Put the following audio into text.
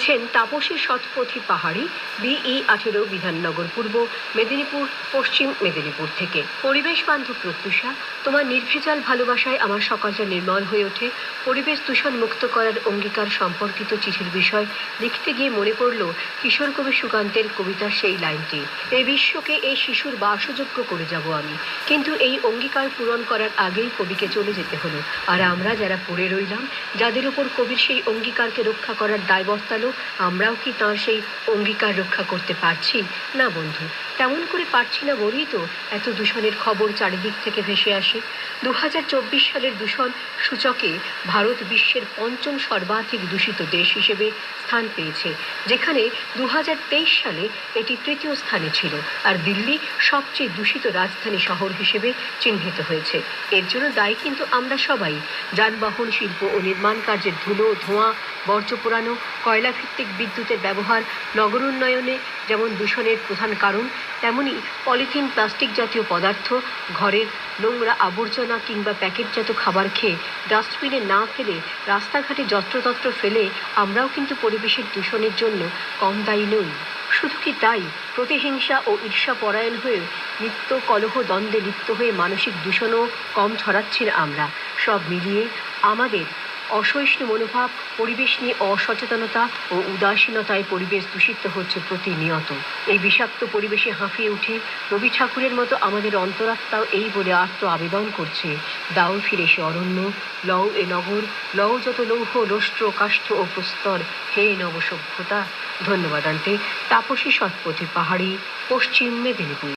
লিখছেন তাপসী শতপথী পাহাড়ি, BE18 বিধাননগর, পূর্ব মেদিনীপুর, পশ্চিম মেদিনীপুর থেকে। পরিবেশ বান্ধব প্রত্যুষা, তোমার নির্ভেজাল ভালোবাসায় আমার সকালটা নির্মল হয়ে ওঠে। পরিবেশ দূষণ মুক্ত করার অঙ্গীকার সম্পর্কিত চিঠির বিষয় লিখতে গিয়ে মনে পড়ল কিশোর কবি সুকান্তের কবিতার সেই লাইনটি, এই বিশ্বকে এই শিশুর বাসযোগ্য করে যাব আমি। কিন্তু এই অঙ্গীকার পূরণ করার আগেই কবিকে চলে যেতে হলো, আর আমরা যারা পড়ে রইলাম, যাদের উপর কবির সেই অঙ্গীকারকে রক্ষা করার দায় বর্তালো, আমরাও কি তাঁর সেই অঙ্গীকার রক্ষা করতে পারছি? না বন্ধু, তেমন করে পারছি না বলেই তো এত দূষণের খবর চারিদিক থেকে ভেসে আসে। 2024 সালের দূষণ সূচকে ভারত বিশ্বের পঞ্চম সর্বাধিক দূষিত দেশ হিসেবে স্থান পেয়েছে, যেখানে 2023 সালে এটি তৃতীয় স্থানে ছিল, আর দিল্লি সবচেয়ে দূষিত রাজধানী শহর হিসেবে চিহ্নিত হয়েছে। এর জন্য দায়ী কিন্তু আমরা সবাই। যানবাহন, শিল্প ও নির্মাণ কার্যের ধুলো, ধোঁয়া, বর্জ্য পোড়ানো, কয়লাভিত্তিক বিদ্যুতের ব্যবহার, নগর উন্নয়নে যেমন দূষণের প্রধান কারণ, তেমনি পলিথিন, প্লাস্টিক জাতীয় পদার্থ, ঘরের নোংরা আবর্জনা কিংবা প্যাকেটজাত খাবার খেয়ে ডাস্টবিনে না ফেলে রাস্তাঘাটে যত্রতত্র ফেলে আমরাও কিন্তু পরিবেশের দূষণের জন্য কম দায়ী নই। শুধু কি তাই, প্রতিহিংসা ও ঈর্ষা পরায়ণ হয়ে নিত্য কলহ দ্বন্দ্বে লিপ্ত হয়ে মানসিক দূষণও কম ছড়াচ্ছি না আমরা। সব মিলিয়ে আমাদের অসহিষ্ণু মনোভাব, পরিবেশ নিয়ে অসচেতনতা ও উদাসীনতায় পরিবেশ দূষিত হচ্ছে প্রতিনিয়ত। এই বিষাক্ত পরিবেশে হাঁফিয়ে উঠে রবি ঠাকুরের মতো আমাদের অন্তরাত্মাও এই বলে আর্ত আবেদন করছে, দাও ফিরে সে অরণ্য, লও এ নগর, লও যত লৌহ, লোষ্ট্র, কাষ্ঠ ও প্রস্তর, হে নবসভ্যতা। ধন্যবাদ আনতে তাপসী শতপথী পাহাড়ি, পশ্চিম মেদিনীপুর।